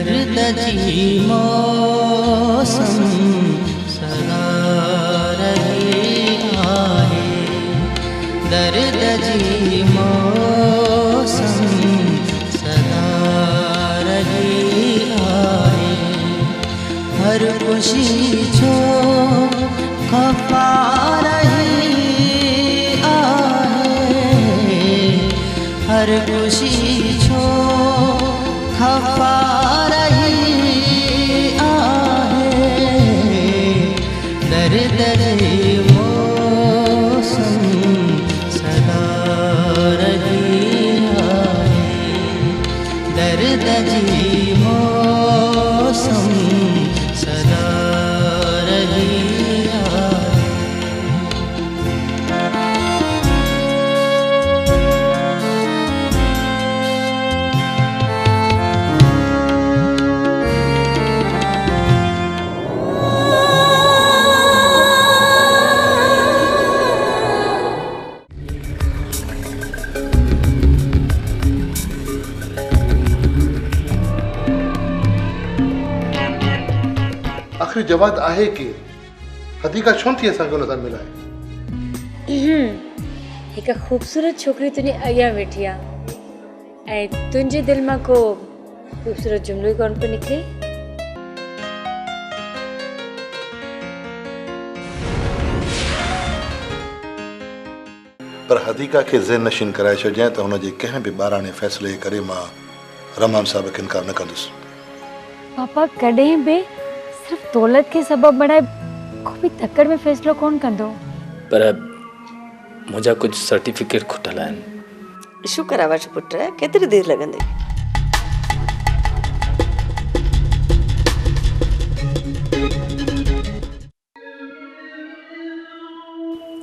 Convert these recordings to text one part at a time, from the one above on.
दर्द जी मौसम सदा रही आहे, दर्द जी मौसम सदा रही आहे। हर खुशी छो खफा रही आहे, हर खुशी छो खफा रही आहे। दर्द जी मौसम सदा रही आहे, दर्द जी मौसम सदा रही आहे। आखिर जवाब आहे कि हदीका छो थी असांखे हुन सां मिलाए? हिक खूबसूरत छोकरी तुंहिंजे अॻियां वेठी आहे ऐं तुंहिंजे दिलि मां को खूबसूरत जुमिलो ई कोन पियो निकिरे। पर हदीका खे ज़हन नशीन कराए छॾिजांइ त हुनजे कंहिं बि ॿाराणे फ़ैसिले करे मां रमान साहब खे इनकार न कंदुसि। पापा कॾहिं बि सिर्फ दौलत के सबब बनाए को भी तकड़ में फैसलो कौन कंदो। पर मुझा कुछ सर्टिफिकेट खुटल आहिनि। शू करावा छ पुट, केतिरी देर लॻंदी?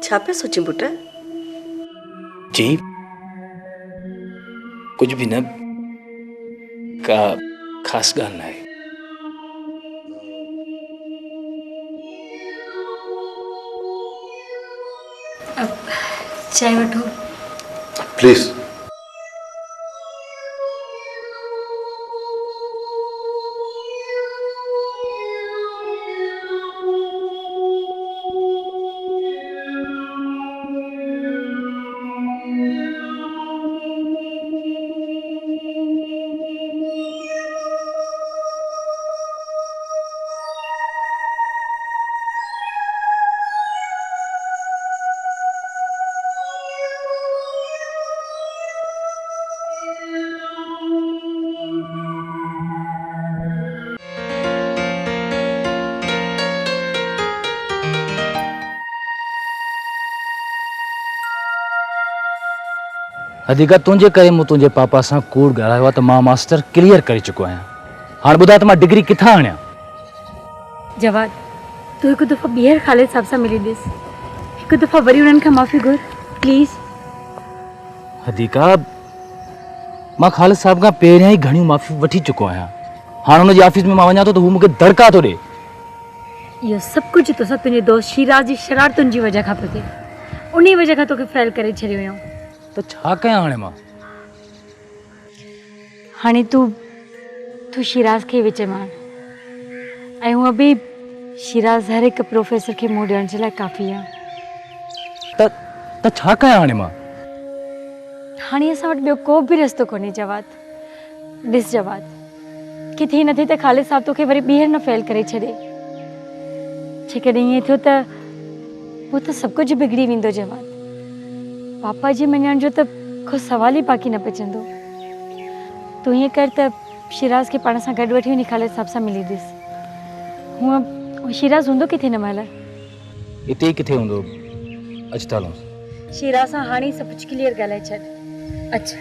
छा पे सोची पुट? जी कुछ भी न, का खास ॻाल्हि न आहे। चाय वठो प्लीज। हदीका तुंहिंजे करे मूं तुंहिंजे पापा सां कूड़ ॻाल्हायो आहे त मां मास्टर क्लियर करे चुको आहियां। हाणे ॿुधाए त मां डिग्री किथां आणियां? जवाद, तू हिकु दफ़ा ॿीहर ख़ालिद साहब सां मिली ॾिस, हिकु दफ़ा वरी उन्हनि खां माफ़ी घुर प्लीज़। हदीका मां ख़ालिद साहब खां पहिरियां ई घणियूं माफ़ी वठी चुको आहियां। हाणे हुनजी ऑफिस में मां वञा थो त हू मूंखे दड़का थो ॾे। इहो सभु कुझु तोसां तुंहिंजे दोस्त शिराज जी शरारतुनि जी वजह खां पियो थिए, उन्ही वजह खां तोखे फेल करे छॾियो हुयो। त छा कयां हाणे मां? हाणे तू शिराज खे विच में आण ऐं हूअं बि शिराज हर हिकु प्रोफेसर खे मुंहुं ॾियण जे लाइ काफ़ी आहे। त छा कयां हाणे मां? हाणे असां वटि ॿियो को बि रस्तो कोन्हे जवाद। ॾिस जवाद, किथे न थिए त ख़ालिद साहब तोखे वरी ॿीहर न फेल करे छॾे। जेकॾहिं ईअं थियो त पोइ त सभु कुझु बिगड़ी वेंदो जवाद। पापा जी मञण जो त को सवाल ई बाक़ी न बचंदो। तूं हीअं कर त शिराज खे पाण सां गॾु वठी वञी ख़ालिद साहब सां मिली ॾिस। हूअं शिराज हूंदो किथे न महिल? हिते ई किथे हूंदो, अच था हलूं। शिराज सां हाणे सभु कुझु क्लियर ॻाल्हाए छॾ। अच्छा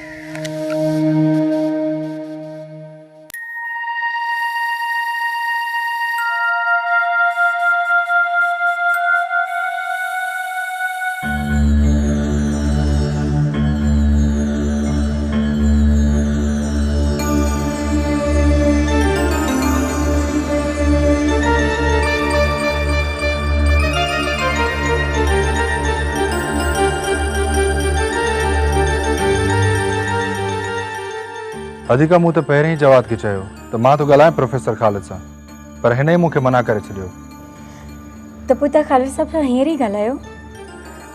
अधिका मूं त पहिरीं ई जवाब खे चयो त मां थो ॻाल्हायां प्रोफेसर ख़ालिद सां, पर हिन ई मूंखे मना करे छॾियो। त पोइ तव्हां ख़ालिद साहब सां हींअर ई ॻाल्हायो?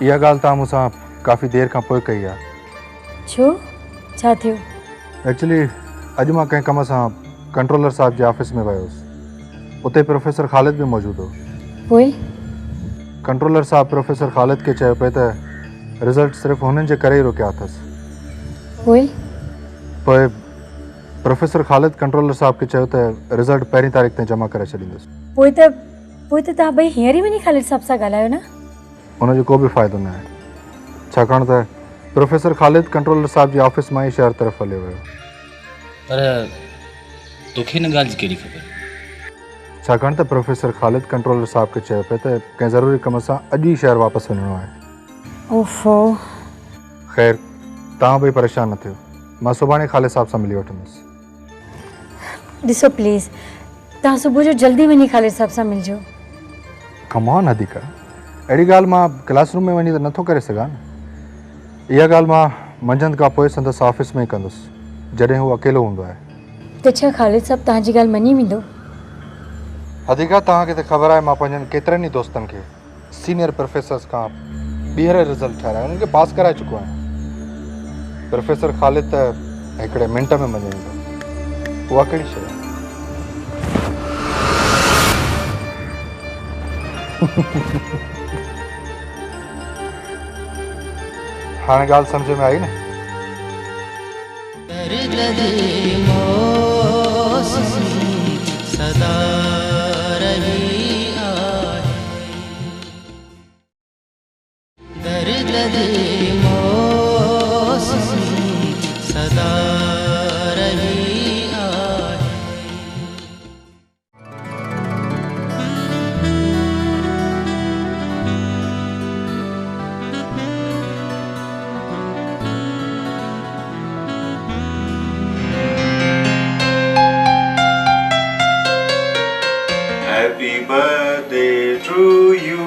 इहा ॻाल्हि तव्हां मूंसां काफ़ी देरि खां पोइ कई आहे। छो, छा थियो? एक्चुअली अॼु मां कंहिं कम सां कंट्रोलर साहब जे ऑफिस में वियो हुउसि। उते प्रोफेसर ख़ालिद बि मौजूदु हो। पोइ कंट्रोलर साहब प्रोफेसर ख़ालिद खे चयो पिए त रिज़ल्ट सिर्फ़ु हुननि जे करे ई रुकिया अथसि। पोइ प्रोफेसर ख़ालिद कंट्रोलर साहब खे चयो त रिज़ल्ट पहिरीं तारीख़ ताईं जमा करे छॾींदुसि। पोइ त तव्हां ॿई हींअर ई वञी ख़ालिद साहब सां ॻाल्हायो न? हुनजो को बि फ़ाइदो न आहे, छाकाणि त प्रोफेसर ख़ालिद कंट्रोलर साहब जी ऑफिस मां ई शहर तरफ़ हलियो वियो। पर तोखे हिन ॻाल्हि जी कहिड़ी ख़बर? छाकाणि त प्रोफेसर ख़ालिद कंट्रोलर साहब खे चयो पिए त कंहिं ज़रूरी कम सां अॼु ई शहर वापसि वञिणो आहे। ओफो। ख़ैर, तव्हां बि परेशान न थियो, मां सुभाणे ख़ालिद साहब सां मिली वठंदुसि। ॾिसो प्लीज़, तव्हां सुबुह जो जल्दी वञी ख़ालिद साहब सां मिलजो। कम ऑन अधिका, अहिड़ी ॻाल्हि मां क्लासरूम में वञी त नथो करे सघां न। इहा ॻाल्हि मां मंझंदि खां पोइ संदसि ऑफिस में ई कंदुसि, जॾहिं हू अकेलो हूंदो आहे। त छा ख़ालिद साहब तव्हांजी ॻाल्हि मञी वेंदो? अधिका, तव्हांखे त ख़बर आहे मां पंहिंजनि केतिरनि ई दोस्तनि खे सीनियर प्रोफेसर्स खां ॿीहर रिज़ल्ट ठाहिराए उन्हनि खे पास कराए चुको आहियां। प्रोफेसर ख़ालिद त हिकिड़े मिंट में मञी वेंदो। उहा कहिड़ी शइ आहे? हाणे ॻाल्हि सम्झ में आई न? दर्द मौसम सदा रही आहे, दर्द मौसम सदा रही आहे। Happy birthday to you.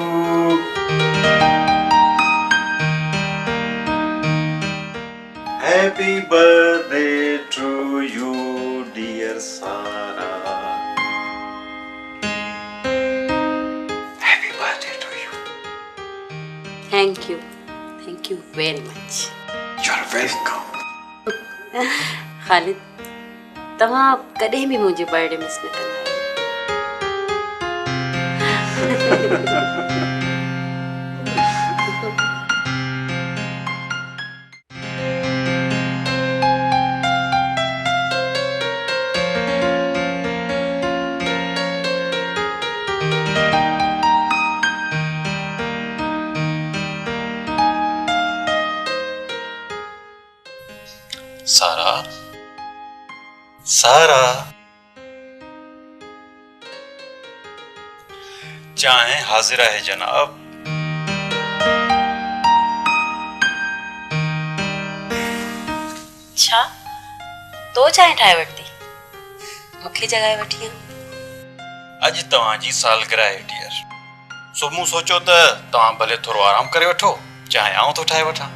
Happy birthday to you, dear Sarah. Happy birthday to you. Thank you very much. You're welcome. Khalid, तव्हां कॾहिं बि मुंहिंजो बर्थडे मिस न कंदा। सारा चाय हाजिर है जनाब। छा तो चांहि ठाहे वरिती? मूंखे जॻाए वठी आ। अॼु तव्हांजी सालगिरह आहे डियर, सो मूं सोचियो त तव्हां भले थोरो आराम करे वठो, चाहे आउं थो ठाहे वठां।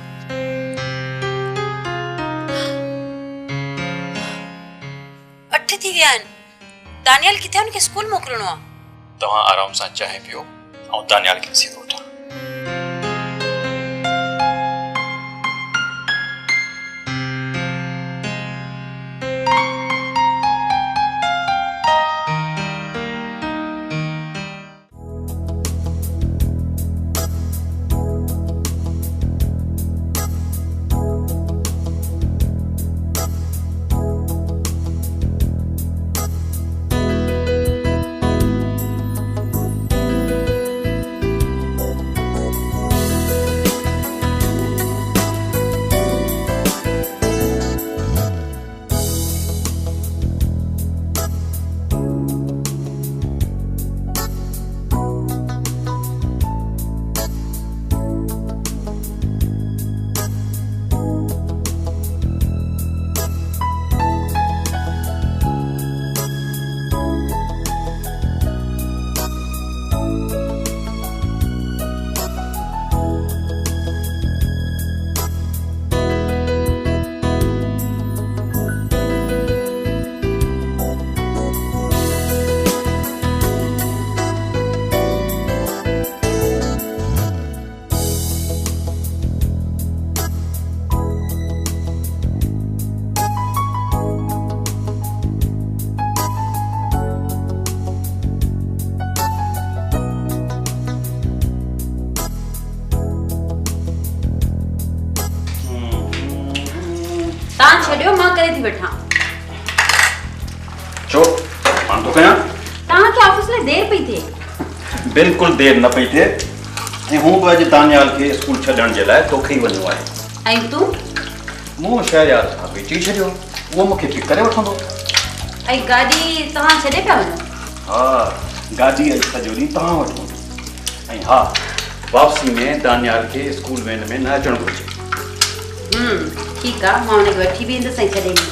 8 थी विया आहिनि। दानियल किथे? उनखे स्कूल मोकिलणो आहे। तव्हां आराम सां चांहि पियो, ऐं दानियाल खे ॾिसी थो वठां। करे थी वठां। छो पाण तो कयां तव्हांखे ऑफिस में देर पई थिए। बिल्कुल देर न पई थिए ऐं हूं बि अॼु दानियाल खे स्कूल छॾण जे लाइ तोखे ई वञिणो आहे। ऐं तूं मूं शहरयार सां बि चई छॾियो उहो मूंखे पिक करे वठंदो। ऐं गाॾी तव्हां छॾे पिया वञो? हा गाॾी अॼु सॼो ॾींहुं तव्हां वटि हूंदी। ऐं हा वापसी में दानियाल खे स्कूल वैन में न अचणु घुरिजे। ठीकु आहे, मां हुनखे वठी बि ईंदसि ऐं छॾे ईंदसि।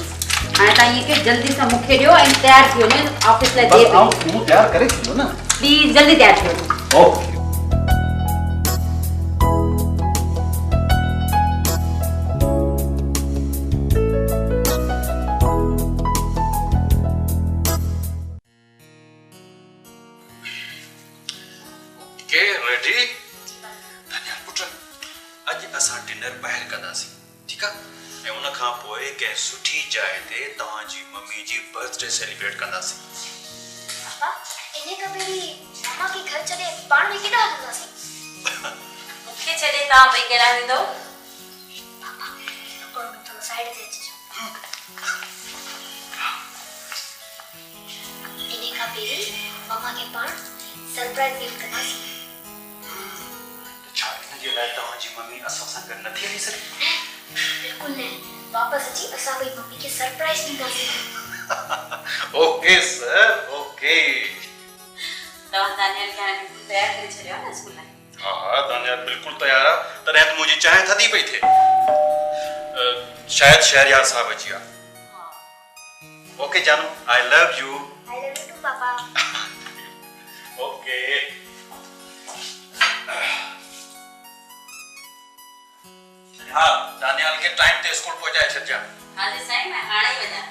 हाणे तव्हां इहे खे जल्दी सां मूंखे ॾियो ऐं तयारु थी वञो, ऑफिस लाइ देरि पई। मूं तयारु करे छॾियो न। प्लीज़ जल्दी तयारु थी वञो। ओके। के रेडी? दानियाल पुट अॼु असां डिनर ॿाहिरि कंदासीं, ठीकु आहे? ऐं उन खां पोइ कंहिं सुठी जाइ ते तव्हांजी मम्मी जी बर्थडे सेलिब्रेट कंदासीं। पापा इन्हें का मेरी मम्मा के घर चले पाण में केॾा हलंदासीं? मूंखे छॾे तव्हां ॿई केॾा वेंदो? पापा रुको रुको थोरो साइड ते अचिजो। इन्हें का मेरी मम्मा के पाण सरप्राइज गिफ्ट कंदासीं। छा इन जे लाइ तव्हांजी मम्मी असां सां गॾु नथी हली सघे? बिल्कुल नहीं, वापस अची असां भाई मम्मी के सरप्राइज ॾींदासीं। Okay sir, okay. तव्हां दानियाल खे हाणे बिल्कुलु तयारु करे छॾियो आहे न स्कूल लाइ? हा दानियाल बिल्कुलु तयारु आहे। तॾहिं त मुंहिंजी चांहि थधी पई थिए। शायदि शहरयार साहब अची विया। ओके जानू, I love you. I love you too papa. Okay. हा दानियाल खे टाइम ते स्कूल पहुचाए छॾिजा। हाँ जी साईं, मैं हाणे ई वञा।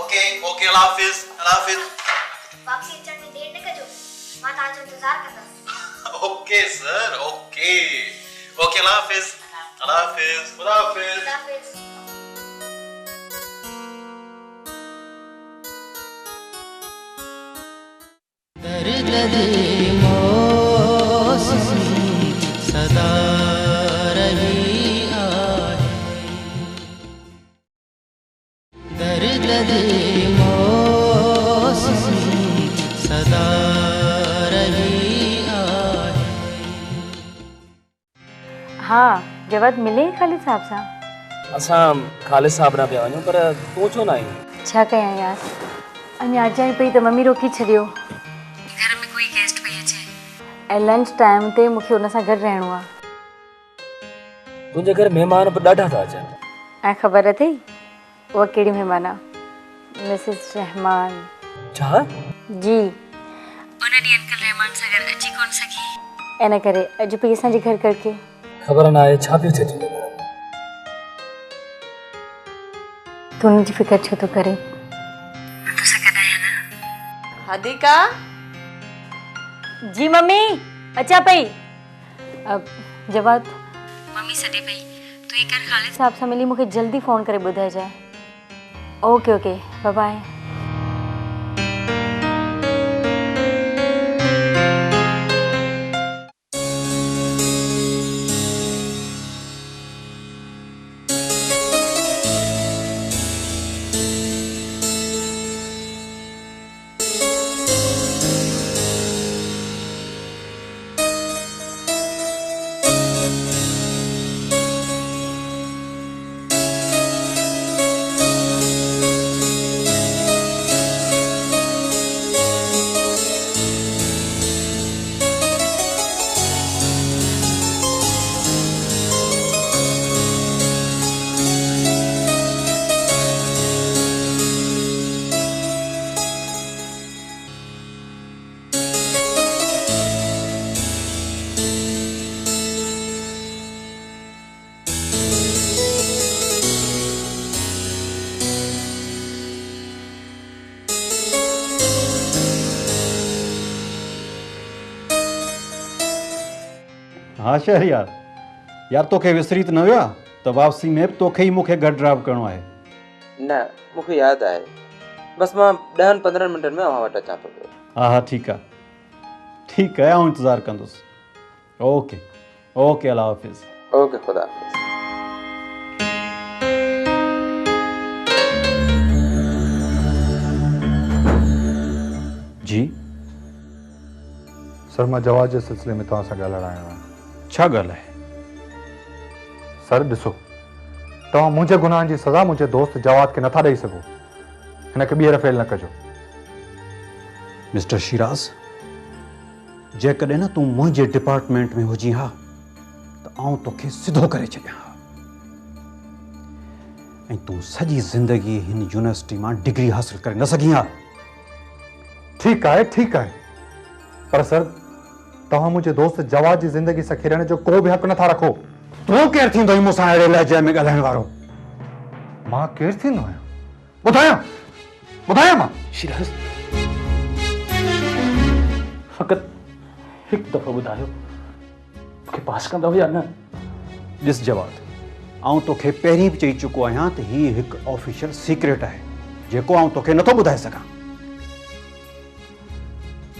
ओके ओके, अल्लाह हाफिज़, अल्लाह हाफिज़। वापसी अचण में देर न कजो, मां तव्हांजो इंतज़ार कंदसि। ओके सर, ओके ओके, अल्लाह हाफिज़, अल्लाह हाफिज़, खुदा हाफिज़। खुदा हाफिज़। दर्द दे मौसम सदा रही आहे, दर्द दे मौसम सदा रही आहे। हाँ जवाद मिले ख़ालिद साहब सां? असां ख़ालिद साहब न पिया वञूं, पर तूं छो न आई? छा कयां यार, अञा अचां पई त मम्मी रोकी छॾियो। घर में कोई गेस्ट पई अचे ऐं लंच टाइम ते मूंखे हुन सां गॾु रहणो आहे। तुंहिंजे घर महिमान बि ॾाढा था अचनि। ऐं ख़बर अथई उहा कहिड़ी महिमान आहे? मिसिस रहमान। छा? जी, उन ॾींहुं अंकल रहमान सां गॾु अची कोन सघी। इन करे अॼु पई असांजे घर करके। ख़बर न आहे छा पियो थिए तुंहिंजे घर में। तूं हुनजी फिकर छो थो करे? हादिका जी मम्मी अचा पई। अब जवाद मम्मी सॾे पई, तूं ये कर ख़ालिद साहब सां मिली मूंखे जल्दी फ़ोन करे ॿुधाइजांइ। Okay okay, bye bye. हाँ शहरयार, यार तोखे विसरी त न वियो आहे त वापसी में तोखे ई मूंखे गॾु ड्रॉप करिणो आहे। न मूंखे यादि आहे, बसि मां 10-15 मिंटनि में अव्हां वटि अचां थो पियो। हा हा ठीकु आहे, ठीकु आहे, आउं इंतज़ारु कंदुसि। ओके ओके, अल्लाह हाफ़िज़। ओके, ख़ुदा हाफ़िज़। सर मां जवाब जे सिलसिले में तव्हां सां ॻाल्हाइण आयो आहियां। छा ॻाल्हि आहे? सर ॾिसो, तव्हां मुंहिंजे गुनाहनि जी सज़ा मुंहिंजे दोस्त जवाद खे नथा ॾेई सघो। हिनखे ॿीहर फेल न कजो। मिस्टर शिराज, जेकॾहिं न तूं मुंहिंजे डिपार्टमेंट में हुजी हा त आउं तोखे सिधो करे छॾियां हा ऐं तूं सॼी ज़िंदगी हिन यूनिवर्सिटी मां डिग्री हासिल करे न सघीं हा। ठीकु आहे, पर सर तव्हां मुंहिंजे दोस्त जवाद जी ज़िंदगी सां खेॾण जो को बि हक़ नथा रखो। तूं केरु थींदो आहीं मूंसां अहिड़े लहजे में ॻाल्हाइण वारो? मां केरु थींदो आहियां? ॿुधायां मां? शिराज, फ़क़ति हिकु दफ़ो ॿुधायो, मूंखे पास कंदव या न? ॾिस जवाद, आउं तोखे पहिरीं बि चई चुको आहियां त हीउ हिकु ऑफिशियल सीक्रेट आहे जेको आउं तोखे नथो ॿुधाए सघां।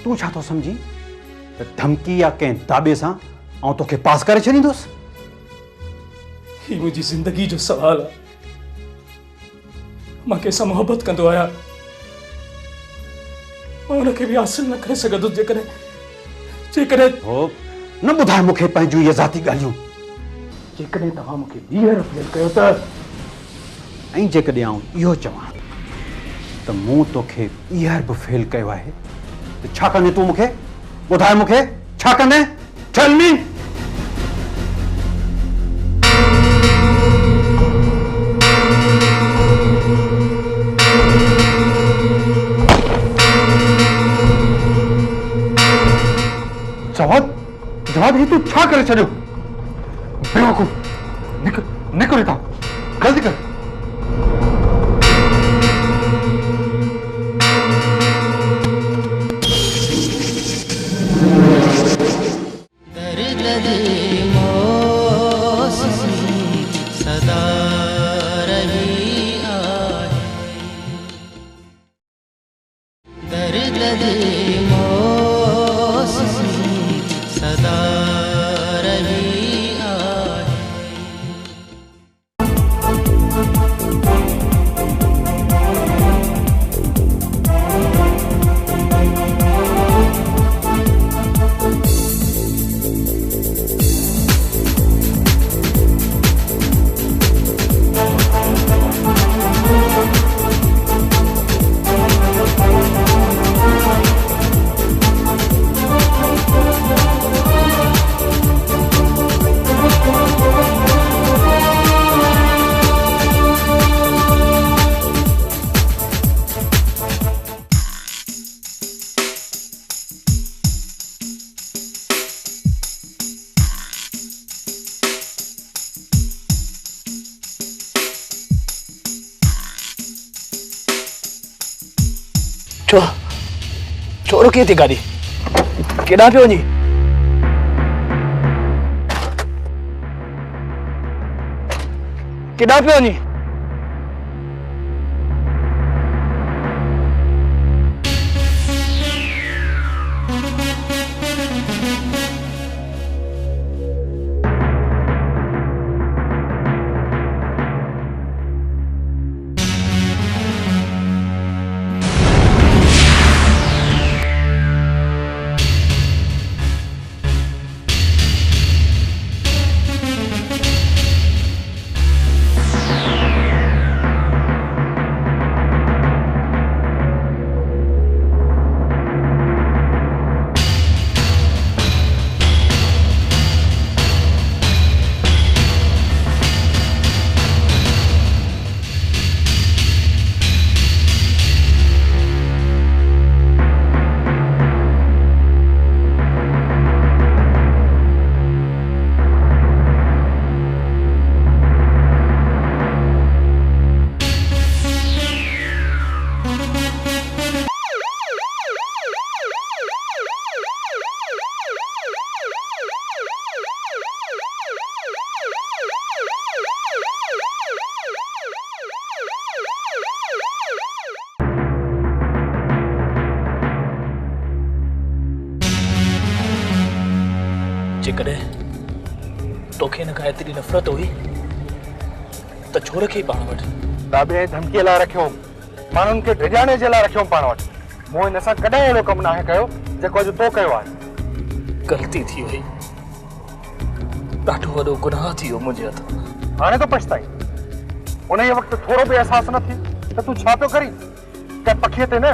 तूं छा थो सम्झी त धमकी या कंहिं दाॿे सां आउं तोखे पास करे छॾींदुसि? हीउ मुंहिंजी ज़िंदगी जो सवाल आहे। मां कंहिंसां मोहबत कंदो आहियां, मां हुनखे बि हासिल न करे सघंदुसि जेकॾहिं हो न ॿुधाए मूंखे पंहिंजूं इहे ज़ाती ॻाल्हियूं। जेकॾहिं तव्हां मूंखे ॿीहर फेल कयो त, ऐं जेकॾहिं आउं इहो चवां त मूं तोखे ॿीहर बि फेल कयो आहे त छा कंदे तूं मूंखे? ॿुधाए मूंखे छा कंदे? Tell me. जवाद ही तू छा करे छॾियो? बेवकूफ़, निकिर हितां, जल्दी कर। दर्द दे मौसम सदा रही आहे, दर्द दे मौसम सदा रही आहे। छोरो कीअं थी गाॾी? केॾांहुं पियो वञी? केॾांहुं पियो वञी? जेकॾहिं तोखे हिन खां एतिरी नफ़रत हुई त छोड़ खे पाण वटि दाबे धमकीअ लाइ रखियो, माण्हुनि खे डिॼाणे जे लाइ रखियो पाण वटि। मूं हिन सां कॾहिं अहिड़ो कमु नाहे कयो जेको अॼु तो कयो आहे। गलती थी वही ॾाढो वॾो गुनाह थी वियो मुंहिंजे हथां। हाणे तो पछताई उन वक़्तु थोरो बि एहसास न थी त तूं छा पियो करी। कंहिं पखीअ ते न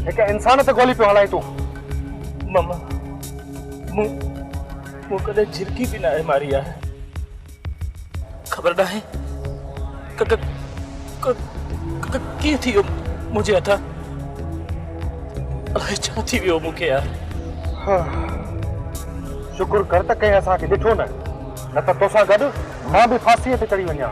हिकु इंसान ते गोली पियो हलाई तूं। मम्मा मूं कॾहिं झिरकी बि न आहे मारी आहे। ख़बर न आहे कीअं थी वियो मुंहिंजे हथां। अलाए छा थी वियो मूंखे यार। शुक्र कर त कंहिं असांखे ॾिठो न त तोसां गॾु मां बि फांसीअ ते चढ़ी वञा।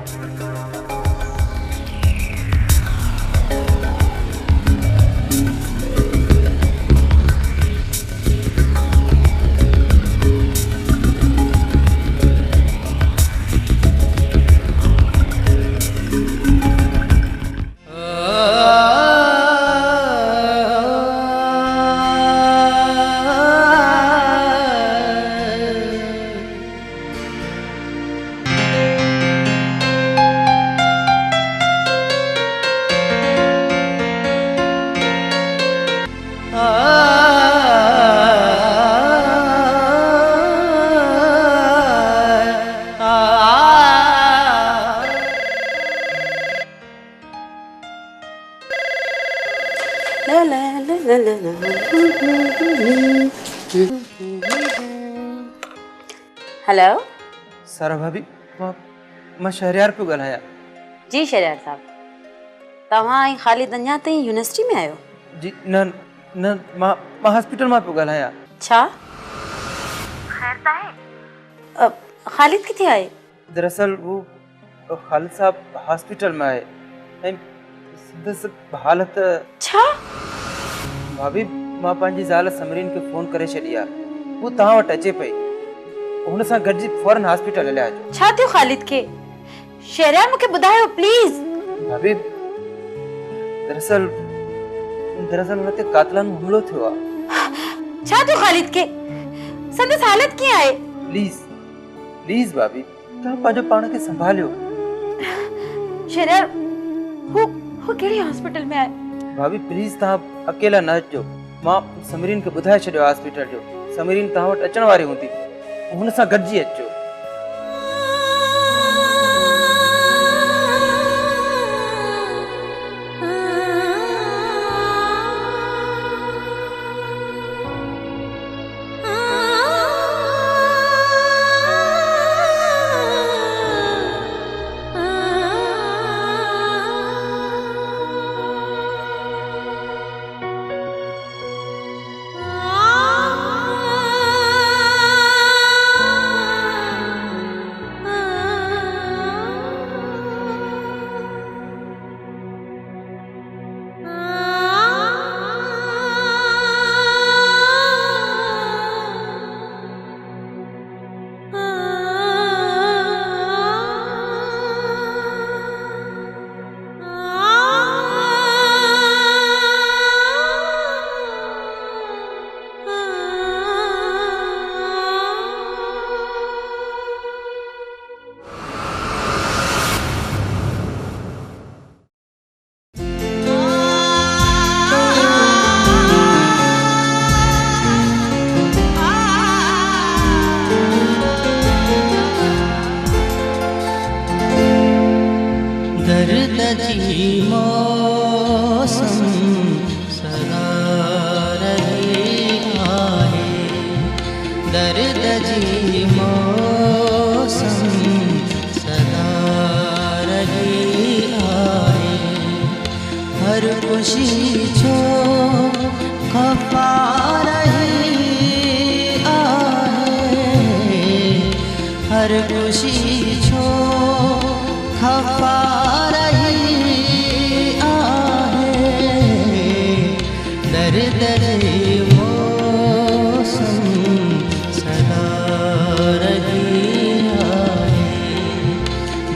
हेलो सारा भाभी मां शहरियार पियो ॻाल्हायां। जी शहरियार साहब, तव्हां ऐं ख़ालिद अञा ताईं यूनिवर्सिटी में आहियो? जी न न मां हॉस्पिटल मां पियो ॻाल्हायां। छा ख़ैर त आहे? ख़ालिद किथे आहे? दरअसल वो ख़ालिद साहब हॉस्पिटल में आहे ऐं संदसि हालत। छा भाभी मां पंहिंजी ज़ाल समरीन खे फ़ोन करे छॾी आहे। वो तव्हां वटि अचे पई। हुन सां गॾिजी फौरन हॉस्पिटल हलिया अचो। छा थियो ख़ालिद खे? शहरियार मूंखे ॿुधायो प्लीज़। भाभी दरअसल हुन ते कातिलानो हमलो थियो आहे। छा थियो ख़ालिद खे? संदसि हालत कीअं आहे? प्लीज़ भाभी तव्हां पंहिंजो पाण खे संभालियो। शहरियार हू कहिड़ी हॉस्पिटल में आहे? भाभी प्लीज़ तव्हां अकेला न अचो। मां समरीन खे ॿुधाए छॾियो हॉस्पिटल जो। समरीन तव्हां वटि अचण वारी हूंदी, हुन सां गॾिजी अचो।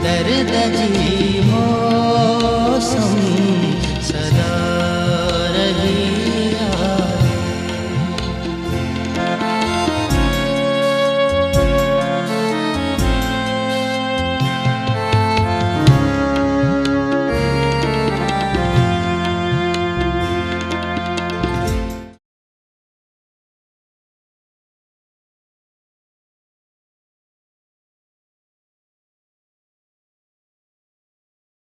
दर्द जी